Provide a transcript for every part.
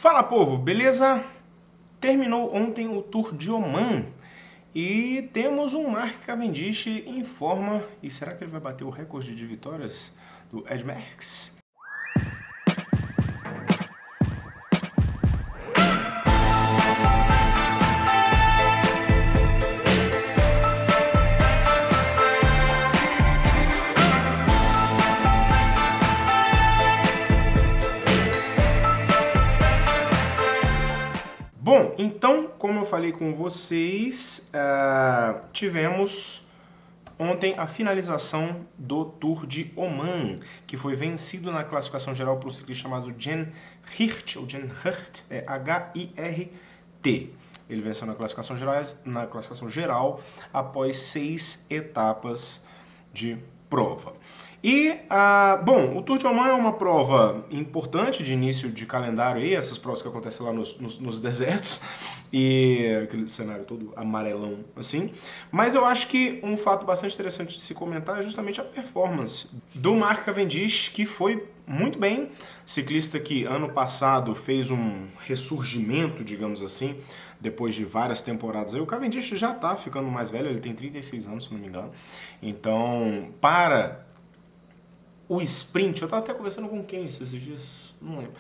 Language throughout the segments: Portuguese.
Fala, povo, beleza? Terminou ontem o Tour de Oman e temos um Mark Cavendish em forma. E será que ele vai bater o recorde de vitórias do Ed Merckx? Bom, então, como eu falei com vocês, tivemos ontem a finalização do Tour de Oman, que foi vencido na classificação geral por um ciclista chamado Jan Hirt, ou Jan Hirt, H-I-R-T. Ele venceu na classificação geral após 6 etapas de prova. E, bom, o Tour de Oman é uma prova importante de início de calendário aí, essas provas que acontecem lá nos desertos, e aquele cenário todo amarelão assim. Mas eu acho que um fato bastante interessante de se comentar é justamente a performance do Mark Cavendish, que foi muito bem. Ciclista que ano passado fez um ressurgimento, digamos assim, depois de várias temporadas. Aí o Cavendish já tá ficando mais velho, ele tem 36 anos, se não me engano. Então, para o sprint, eu tava até conversando com quem esses dias, não lembro.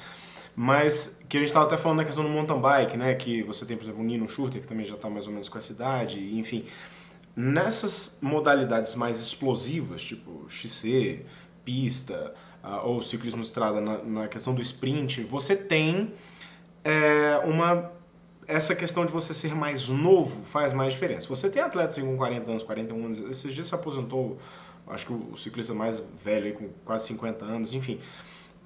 Mas que a gente tava até falando da questão do mountain bike, né? Que você tem, por exemplo, o Nino Schurter, que também já tá mais ou menos com essa idade, enfim. Nessas modalidades mais explosivas, tipo XC, pista, ou ciclismo de estrada, na questão do sprint, você tem essa questão de você ser mais novo faz mais diferença. Você tem atletas com 40 anos, 41 anos, esses dias se aposentou, acho que o ciclista mais velho, aí, com quase 50 anos, enfim.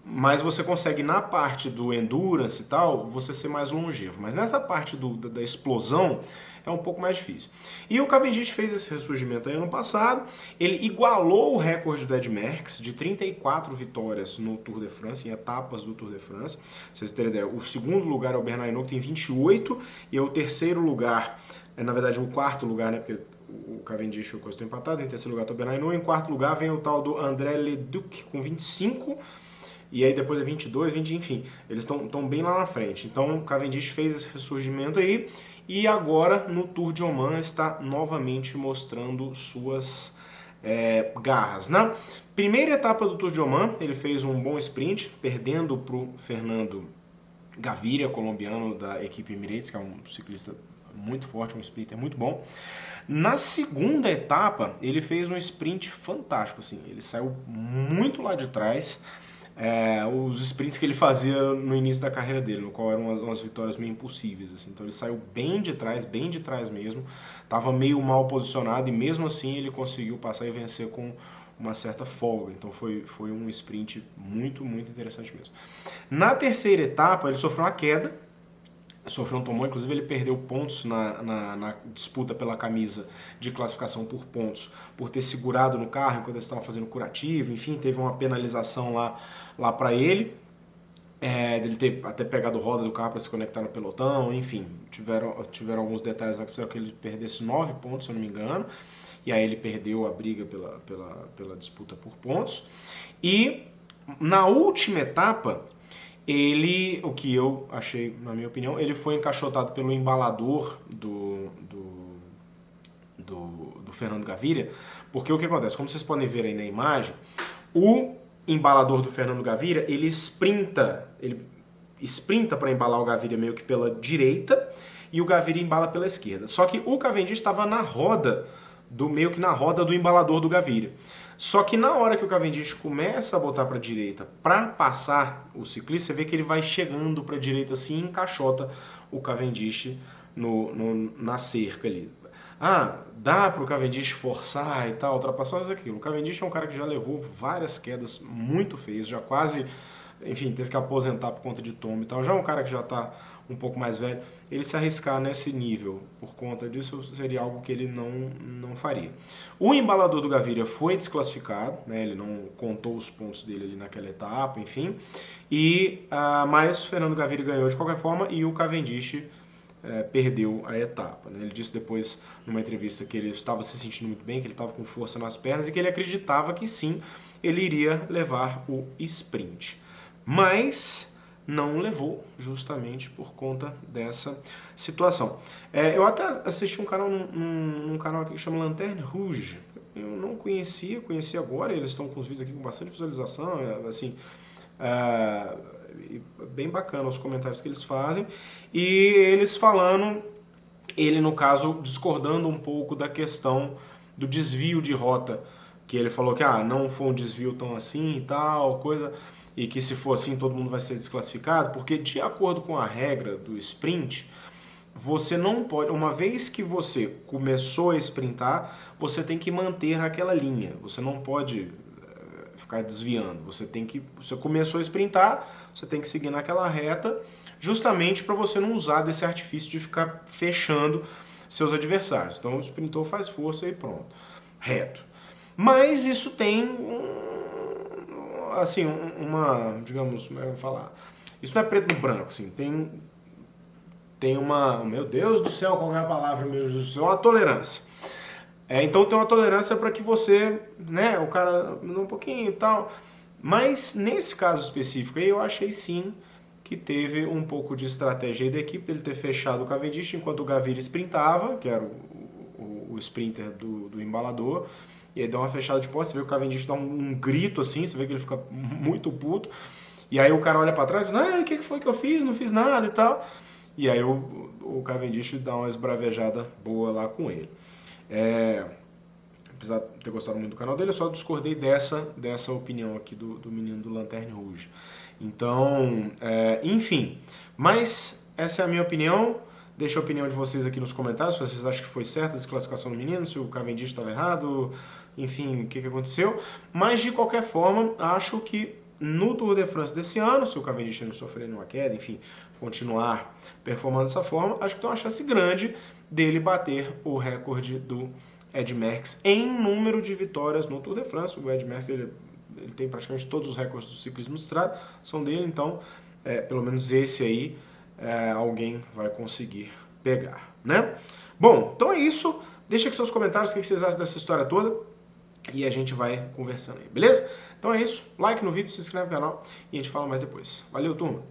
Mas você consegue, na parte do endurance e tal, você ser mais longevo. Mas nessa parte da explosão, é um pouco mais difícil. E o Cavendish fez esse ressurgimento aí ano passado. Ele igualou o recorde do Ed Merckx de 34 vitórias no Tour de France, em etapas do Tour de France. Pra vocês terem ideia, o segundo lugar é o Bernard Hinault, que tem 28, e o terceiro lugar, na verdade o quarto lugar, né, porque o Cavendish e o Costa estão empatados, em terceiro lugar está o Bernard Hinault, em quarto lugar vem o tal do André Leduc com 25, e aí depois é 22, 20, enfim, eles estão bem lá na frente. Então o Cavendish fez esse ressurgimento aí, e agora no Tour de Oman está novamente mostrando suas garras, né? Primeira etapa do Tour de Oman, ele fez um bom sprint, perdendo para o Fernando Gaviria, colombiano da equipe Emirates, que é um ciclista muito forte, um sprinter muito bom. Na segunda etapa, ele fez um sprint fantástico, assim, ele saiu muito lá de trás, os sprints que ele fazia no início da carreira dele, no qual eram umas vitórias meio impossíveis, assim. Então ele saiu bem de trás mesmo, estava meio mal posicionado e mesmo assim ele conseguiu passar e vencer com uma certa folga. Então foi um sprint muito, muito interessante mesmo. Na terceira etapa ele sofreu uma queda, sofreu um tomão, inclusive ele perdeu pontos na disputa pela camisa de classificação por pontos, por ter segurado no carro enquanto eles estavam fazendo curativo, enfim, teve uma penalização lá para ele, dele ter até pegado roda do carro para se conectar no pelotão, enfim, tiveram alguns detalhes lá que fizeram que ele perdesse 9 pontos, se eu não me engano, e aí ele perdeu a briga pela disputa por pontos. E na última etapa, o que eu achei, na minha opinião, ele foi encaixotado pelo embalador do Fernando Gaviria, porque o que acontece? Como vocês podem ver aí na imagem, o embalador do Fernando Gaviria, ele sprinta para embalar o Gaviria meio que pela direita e o Gaviria embala pela esquerda. Só que o Cavendish estava meio que na roda do embalador do Gaviria. Só que na hora que o Cavendish começa a botar para a direita para passar o ciclista, você vê que ele vai chegando para a direita assim e encaixota o Cavendish na cerca ali. Dá para o Cavendish forçar e tal, ultrapassar aquilo. O Cavendish é um cara que já levou várias quedas muito feias, já quase, enfim, teve que aposentar por conta de tombo e tal. Já é um cara que já está um pouco mais velho. Ele se arriscar nesse nível por conta disso seria algo que ele não faria. O embalador do Gaviria foi desclassificado, né? Ele não contou os pontos dele ali naquela etapa, enfim. Mas o Fernando Gaviria ganhou de qualquer forma e o Cavendish perdeu a etapa, né? Ele disse depois, numa entrevista, que ele estava se sentindo muito bem, que ele estava com força nas pernas e que ele acreditava que sim, ele iria levar o sprint. Mas não levou, justamente por conta dessa situação. Eu até assisti um canal, num canal aqui que chama Lanterne Rouge. Eu não conheci agora, eles estão com os vídeos aqui com bastante visualização, assim, bem bacana os comentários que eles fazem, e eles falando, ele no caso discordando um pouco da questão do desvio de rota, que ele falou que não foi um desvio tão assim e tal, coisa, e que se for assim todo mundo vai ser desclassificado, porque de acordo com a regra do sprint, você não pode, uma vez que você começou a sprintar, você tem que manter aquela linha, você não pode ficar desviando, você começou a sprintar, você tem que seguir naquela reta, justamente para você não usar desse artifício de ficar fechando seus adversários. Então o sprintou, faz força e pronto, reto. Mas isso tem assim, digamos, como é que eu vou falar? Isso não é preto no branco, assim, tem uma, meu Deus do céu, qual é a palavra, meu Deus do céu, uma tolerância. Então tem uma tolerância para que você, né, o cara mudou um pouquinho e tal, mas nesse caso específico aí eu achei sim que teve um pouco de estratégia aí da equipe, ele ter fechado o Cavendish enquanto o Gaviria sprintava, que era o sprinter do embalador, e aí dá uma fechada de porta, você vê que o Cavendish dá um grito assim, você vê que ele fica muito puto, e aí o cara olha para trás e fala, o que foi que eu fiz? Não fiz nada e tal. E aí o Cavendish dá uma esbravejada boa lá com ele. Apesar de ter gostado muito do canal dele, eu só discordei dessa opinião aqui do menino do Lanterne Rouge. Então, enfim, mas essa é a minha opinião. Deixa a opinião de vocês aqui nos comentários, se vocês acham que foi certa a desclassificação do menino, se o Cavendish estava errado, enfim, o que aconteceu. Mas, de qualquer forma, acho que no Tour de France desse ano, se o Cavendish não sofrer nenhuma queda, enfim, continuar performando dessa forma, acho que tem uma chance grande dele bater o recorde do Ed Merckx em número de vitórias no Tour de France. O Ed Merckx ele tem praticamente todos os recordes do ciclismo de estrada, são dele, então pelo menos esse aí alguém vai conseguir pegar, né? Bom, então é isso. Deixa aqui seus comentários, o que vocês acham dessa história toda e a gente vai conversando aí, beleza? Então é isso, like no vídeo, se inscreve no canal e a gente fala mais depois. Valeu, turma!